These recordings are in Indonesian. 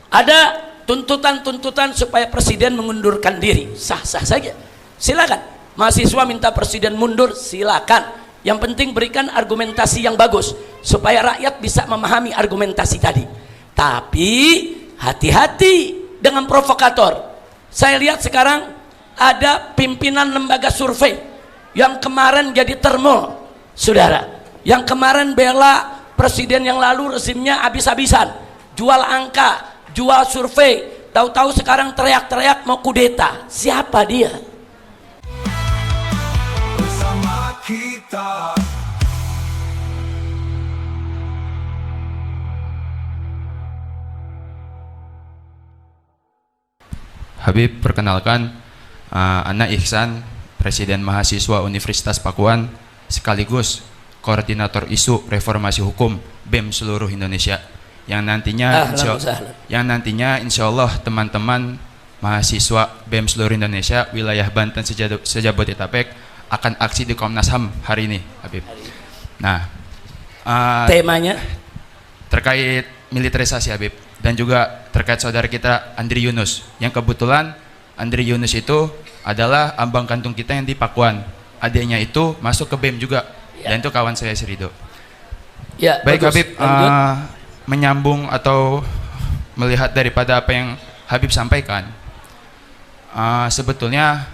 Ada tuntutan-tuntutan supaya presiden mengundurkan diri, sah-sah saja, silakan. Mahasiswa minta presiden mundur, silakan. Yang penting berikan argumentasi yang bagus supaya rakyat bisa memahami argumentasi tadi. Tapi hati-hati dengan provokator. Saya lihat sekarang ada pimpinan lembaga survei yang kemarin jadi termo, saudara, yang kemarin bela presiden yang lalu rezimnya habis-habisan, jual angka, jual survei, tahu-tahu sekarang teriak-teriak mau kudeta. Siapa dia? Bersama kita. Habib, perkenalkan, Ana Ihsan, Presiden Mahasiswa Universitas Pakuan, sekaligus Koordinator Isu Reformasi Hukum BEM seluruh Indonesia, yang nantinya insya Allah teman-teman mahasiswa BEM seluruh Indonesia wilayah Banten sejabodetabek akan aksi di Komnas HAM hari ini, Habib. Nah, temanya terkait militerisasi, Habib, dan juga terkait saudara kita Andri Yunus, yang kebetulan Andri Yunus itu adalah ambang kantung kita yang di Pakuan. Adiknya itu masuk ke BEM juga, ya. Dan itu kawan saya Serido. Ya, baik, bagus. Habib, menyambung atau melihat daripada apa yang Habib sampaikan, sebetulnya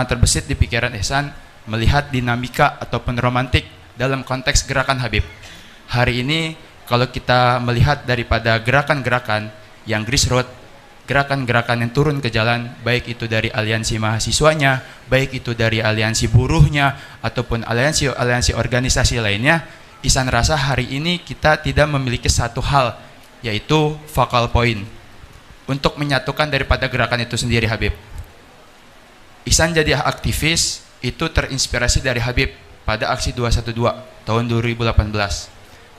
terbesit di pikiran Ihsan melihat dinamika ataupun romantik dalam konteks gerakan Habib. Hari ini kalau kita melihat daripada gerakan-gerakan yang grassroots, gerakan-gerakan yang turun ke jalan, baik itu dari aliansi mahasiswanya, baik itu dari aliansi buruhnya, ataupun aliansi organisasi lainnya, Ihsan rasa hari ini kita tidak memiliki satu hal, yaitu focal point untuk menyatukan daripada gerakan itu sendiri, Habib. Ihsan jadi aktivis itu terinspirasi dari Habib pada aksi 212 tahun 2018.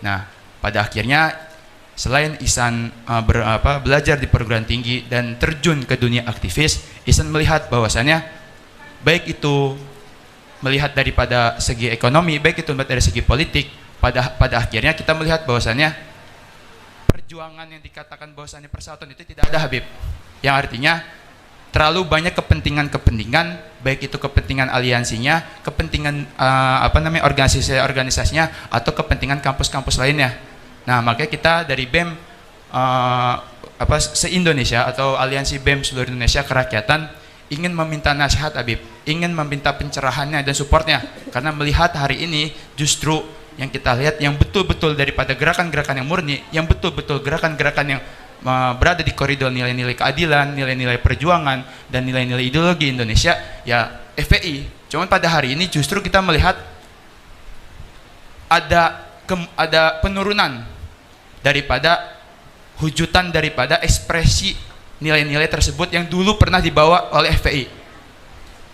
Nah, pada akhirnya selain Ihsan belajar di perguruan tinggi dan terjun ke dunia aktivis, Ihsan melihat bahwasannya baik itu melihat daripada segi ekonomi, baik itu dari segi politik, pada akhirnya kita melihat bahwasannya perjuangan yang dikatakan bahwasannya persatuan itu tidak ada, Habib. Yang artinya terlalu banyak kepentingan-kepentingan, baik itu kepentingan aliansinya, kepentingan organisasinya, atau kepentingan kampus-kampus lainnya. Nah, makanya kita dari BEM se-Indonesia atau aliansi BEM seluruh Indonesia Kerakyatan ingin meminta nasihat, Habib, ingin meminta pencerahannya dan supportnya, karena melihat hari ini justru yang kita lihat yang betul-betul daripada gerakan-gerakan yang murni, yang betul-betul gerakan-gerakan yang berada di koridor nilai-nilai keadilan, nilai-nilai perjuangan, dan nilai-nilai ideologi Indonesia, ya FPI. Cuman pada hari ini justru kita melihat ada penurunan daripada hujutan daripada ekspresi nilai-nilai tersebut yang dulu pernah dibawa oleh FPI.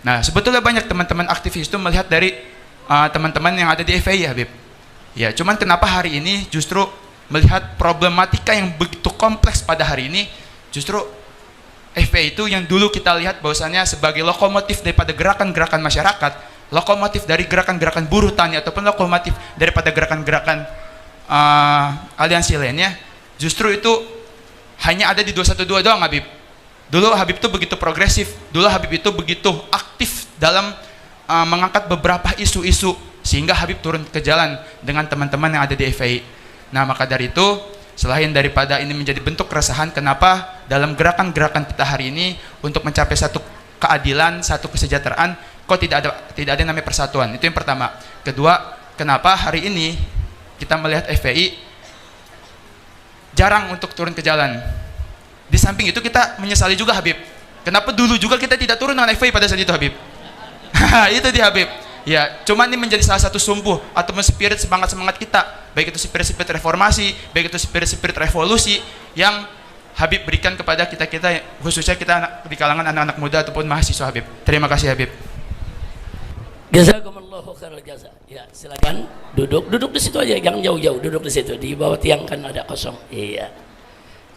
Nah, sebetulnya banyak teman-teman aktivis itu melihat dari teman-teman yang ada di FPI, Habib. Ya, cuman kenapa hari ini justru melihat problematika yang begitu kompleks pada hari ini, justru FPI itu yang dulu kita lihat bahwasannya sebagai lokomotif daripada gerakan-gerakan masyarakat, lokomotif dari gerakan-gerakan buruh tani, ataupun lokomotif daripada gerakan-gerakan aliansi lainnya, justru itu hanya ada di 212 doang, Habib. Dulu Habib itu begitu progresif, dulu Habib itu begitu aktif dalam mengangkat beberapa isu-isu, sehingga Habib turun ke jalan dengan teman-teman yang ada di FPI. Nah, maka dari itu, selain daripada ini menjadi bentuk keresahan, kenapa dalam gerakan-gerakan kita hari ini untuk mencapai satu keadilan, satu kesejahteraan, kok tidak ada namanya persatuan? Itu yang pertama. Kedua, kenapa hari ini kita melihat FPI jarang untuk turun ke jalan? Di samping itu kita menyesali juga, Habib, kenapa dulu juga kita tidak turun dengan FPI pada saat itu, Habib? Itu dia, Habib. Ya, cuman ini menjadi salah satu sumbu atau spirit semangat kita, baik itu spirit reformasi, baik itu spirit revolusi yang Habib berikan kepada kita, khususnya kita di kalangan anak-anak muda ataupun mahasiswa, Habib. Terima kasih, Habib. Jazakumullahu khairal jaza. Ya, silakan duduk di situ aja, jangan jauh-jauh, duduk di situ, di bawah tiang kan ada kosong. Iya.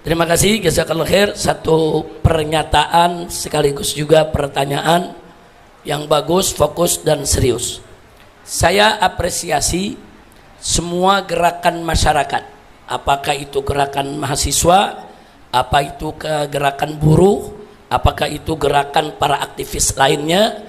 Terima kasih, jazakallahu khair. Satu pernyataan sekaligus juga pertanyaan yang bagus, fokus, dan serius. Saya apresiasi semua gerakan masyarakat, apakah itu gerakan mahasiswa, apa itu ke gerakan buruh, apakah itu gerakan para aktivis lainnya,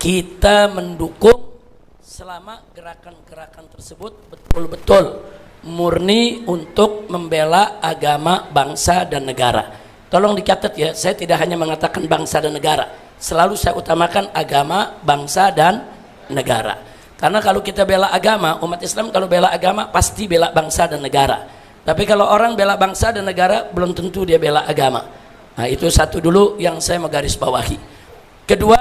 kita mendukung selama gerakan-gerakan tersebut betul-betul murni untuk membela agama, bangsa, dan negara. Tolong dicatat ya, saya tidak hanya mengatakan bangsa dan negara, selalu saya utamakan agama, bangsa, dan negara. Karena kalau kita bela agama, umat Islam kalau bela agama pasti bela bangsa dan negara. Tapi kalau orang bela bangsa dan negara, belum tentu dia bela agama. Nah, itu satu dulu yang saya mau garis bawahi. Kedua,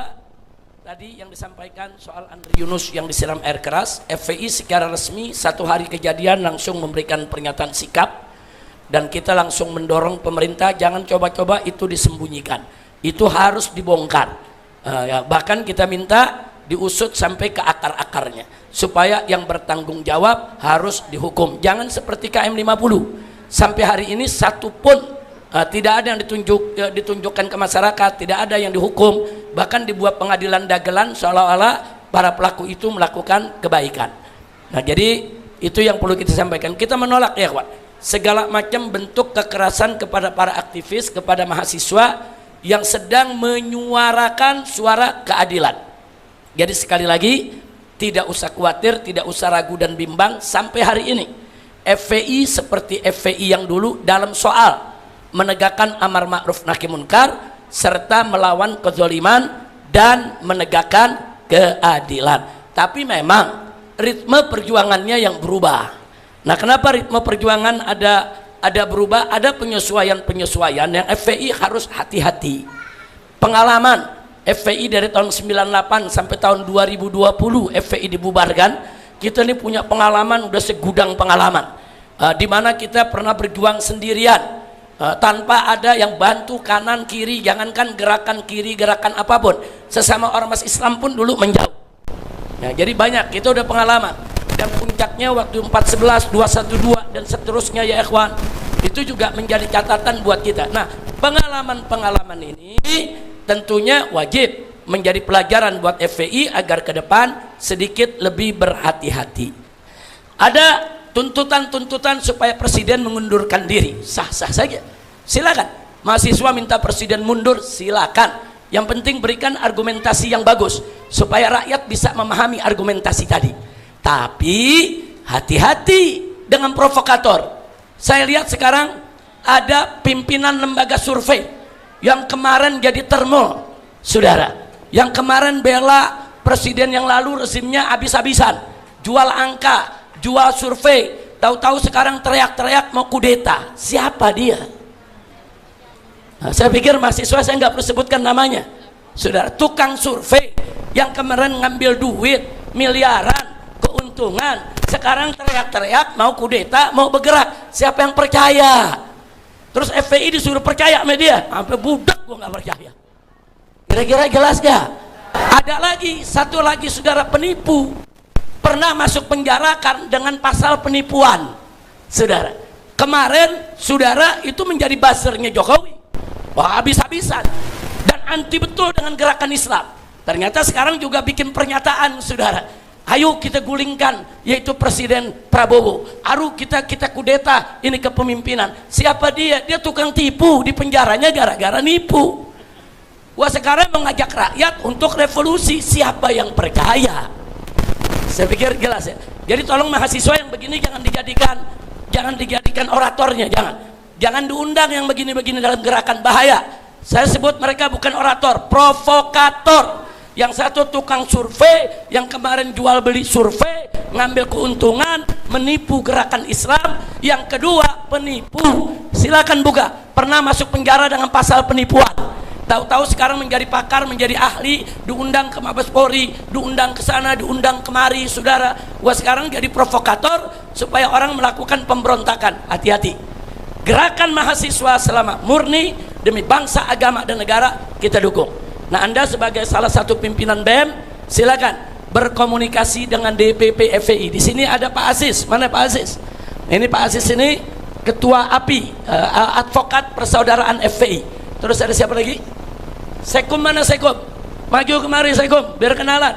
tadi yang disampaikan soal Andri Yunus yang disiram air keras, FPI secara resmi 1 hari kejadian langsung memberikan pernyataan sikap, dan kita langsung mendorong pemerintah jangan coba-coba itu disembunyikan, itu harus dibongkar. Ya, bahkan kita minta diusut sampai ke akar-akarnya, supaya yang bertanggung jawab harus dihukum. Jangan seperti KM50, sampai hari ini satu pun tidak ada yang ditunjukkan ke masyarakat, tidak ada yang dihukum, bahkan dibuat pengadilan dagelan seolah-olah para pelaku itu melakukan kebaikan. Nah, jadi itu yang perlu kita sampaikan. Kita menolak ya kawan, segala macam bentuk kekerasan kepada para aktivis, kepada mahasiswa yang sedang menyuarakan suara keadilan. Jadi sekali lagi, tidak usah khawatir, tidak usah ragu dan bimbang. Sampai hari ini FPI seperti FPI yang dulu dalam soal menegakkan amar ma'ruf nahi munkar serta melawan kezaliman dan menegakkan keadilan. Tapi memang ritme perjuangannya yang berubah. Nah, kenapa ritme perjuangan ada berubah? Ada penyesuaian yang FPI harus hati-hati. Pengalaman FPI dari tahun 98 sampai tahun 2020 FPI dibubarkan, kita ini punya pengalaman, udah segudang pengalaman, di mana kita pernah berjuang sendirian, tanpa ada yang bantu kanan kiri, jangankan gerakan kiri, gerakan apapun, sesama ormas Islam pun dulu menjauh. Ya, jadi banyak, kita udah pengalaman. Dan puncaknya waktu 411, 212 dan seterusnya ya ikhwan, itu juga menjadi catatan buat kita. Nah, pengalaman-pengalaman ini tentunya wajib menjadi pelajaran buat FPI agar ke depan sedikit lebih berhati-hati. Ada tuntutan-tuntutan supaya presiden mengundurkan diri, sah-sah saja, silakan. Mahasiswa minta presiden mundur, silakan. Yang penting berikan argumentasi yang bagus supaya rakyat bisa memahami argumentasi tadi. Tapi hati-hati dengan provokator. Saya lihat sekarang ada pimpinan lembaga survei yang kemarin jadi termo, saudara, yang kemarin bela presiden yang lalu rezimnya habis-habisan, jual angka, jual survei, tahu-tahu sekarang teriak-teriak mau kudeta. Siapa dia? Nah, saya pikir mahasiswa saya nggak perlu sebutkan namanya, saudara. Tukang survei yang kemarin ngambil duit miliaran keuntungan, sekarang teriak-teriak mau kudeta, mau bergerak. Siapa yang percaya? Terus FPI disuruh percaya sama dia, sampai budak gua nggak percaya. Kira-kira jelas gak? Ada lagi, satu lagi saudara, penipu, pernah masuk penjara dengan pasal penipuan, saudara. Kemarin saudara itu menjadi buzzernya Jokowi, wah habis-habisan dan anti betul dengan gerakan Islam. Ternyata sekarang juga bikin pernyataan, saudara, ayo kita gulingkan yaitu Presiden Prabowo, ayo kita kudeta ini kepemimpinan. Siapa dia? Dia tukang tipu, di penjaranya gara-gara nipu. Wah, sekarang mengajak rakyat untuk revolusi. Siapa yang percaya? Saya pikir jelas ya. Jadi tolong mahasiswa yang begini jangan dijadikan oratornya, jangan diundang yang begini-begini dalam gerakan, bahaya. Saya sebut mereka bukan orator, provokator. Yang satu tukang survei, yang kemarin jual beli survei, ngambil keuntungan, menipu gerakan Islam. Yang kedua penipu, silakan buka, pernah masuk penjara dengan pasal penipuan, tahu-tahu sekarang menjadi pakar, menjadi ahli, diundang ke Mabes Polri, diundang ke sana, diundang kemari, saudara. Wah, sekarang jadi provokator supaya orang melakukan pemberontakan. Hati-hati. Gerakan mahasiswa selama murni demi bangsa, agama, dan negara, kita dukung. Nah, Anda sebagai salah satu pimpinan BEM, silakan berkomunikasi dengan DPP FPI. Di sini ada Pak Aziz. Mana Pak Aziz? Ini Pak Aziz ini Ketua API, Advokat Persaudaraan FPI. Terus ada siapa lagi? Sekum, mana Sekum? Maju kemari Sekum, biar kenalan.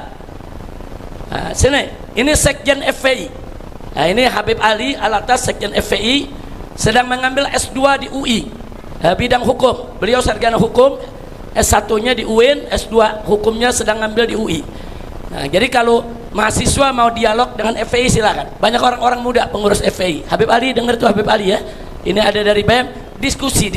Nah, sini, ini Sekjen FPI. Nah, ini Habib Ali Alatas, Sekjen FPI, sedang mengambil S2 di UI. bidang hukum. Beliau sarjana hukum, S1-nya di UIN, S2 hukumnya sedang ngambil di UI. Nah, jadi kalau mahasiswa mau dialog dengan FPI silakan. Banyak orang-orang muda pengurus FPI. Habib Ali, dengar tuh Habib Ali ya. Ini ada dari BEM, diskusi.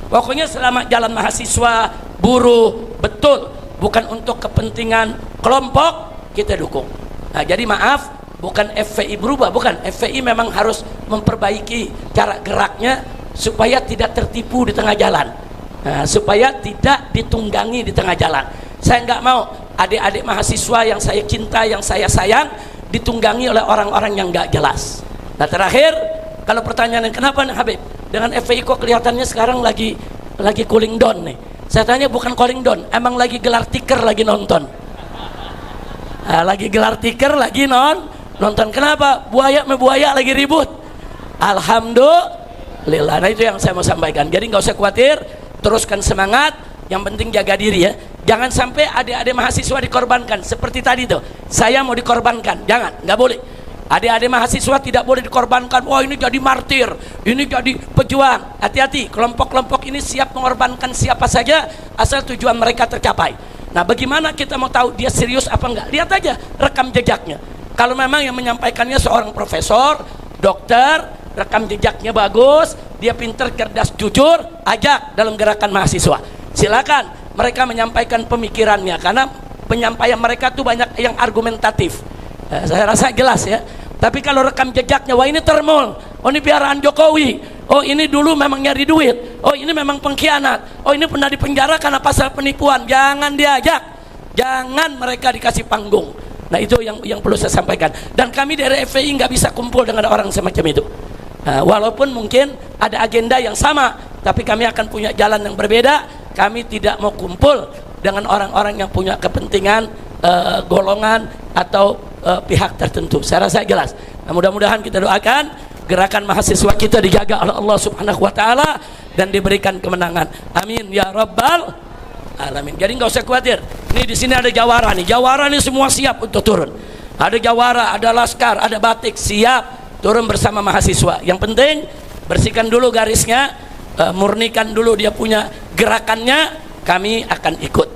Pokoknya selama jalan mahasiswa, buruh, betul, bukan untuk kepentingan kelompok, kita dukung. Nah, jadi maaf, bukan FPI berubah, bukan. FPI memang harus memperbaiki cara geraknya supaya tidak tertipu di tengah jalan. Nah, supaya tidak ditunggangi di tengah jalan. Saya nggak mau adik-adik mahasiswa yang saya cinta, yang saya sayang, ditunggangi oleh orang-orang yang nggak jelas. Nah, terakhir, kalau pertanyaan kenapa nih Habib, dengan FPI kok kelihatannya sekarang lagi cooling down nih? Saya tanya, bukan cooling down, emang lagi gelar tikar, lagi nonton. Nah, lagi gelar tikar, lagi nonton. Kenapa? Buaya lagi ribut. Alhamdulillah. Nah, itu yang saya mau sampaikan. Jadi nggak usah khawatir, teruskan semangat, yang penting jaga diri ya. Jangan sampai adik-adik mahasiswa dikorbankan seperti tadi tuh. Saya mau dikorbankan, jangan, nggak boleh. Adik-adik mahasiswa tidak boleh dikorbankan. Wah, ini jadi martir, ini jadi pejuang. Hati-hati, kelompok-kelompok ini siap mengorbankan siapa saja asal tujuan mereka tercapai. Nah, bagaimana kita mau tahu dia serius apa enggak? Lihat aja rekam jejaknya. Kalau memang yang menyampaikannya seorang profesor, dokter, rekam jejaknya bagus, dia pinter, cerdas, jujur, ajak dalam gerakan mahasiswa. Silakan mereka menyampaikan pemikirannya, karena penyampaian mereka tuh banyak yang argumentatif. Saya rasa jelas ya. Tapi kalau rekam jejaknya, wah ini termul, oh ini piaraan Jokowi, oh ini dulu memang nyari duit, oh ini memang pengkhianat, oh ini pernah dipenjara karena pasal penipuan, jangan diajak, jangan mereka dikasih panggung. Nah, itu yang perlu saya sampaikan. Dan kami dari FPI nggak bisa kumpul dengan orang semacam itu. Walaupun mungkin ada agenda yang sama, tapi kami akan punya jalan yang berbeda. Kami tidak mau kumpul dengan orang-orang yang punya kepentingan golongan atau pihak tertentu. Saya rasa jelas. Nah, mudah-mudahan kita doakan gerakan mahasiswa kita dijaga oleh Allah Subhanahu wa taala dan diberikan kemenangan. Amin ya rabbal alamin. Jadi nggak usah khawatir. Ini di sini ada jawara nih. Jawara nih semua siap untuk turun. Ada jawara, ada laskar, ada batik, siap turun bersama mahasiswa. Yang penting bersihkan dulu garisnya, murnikan dulu dia punya gerakannya, kami akan ikut.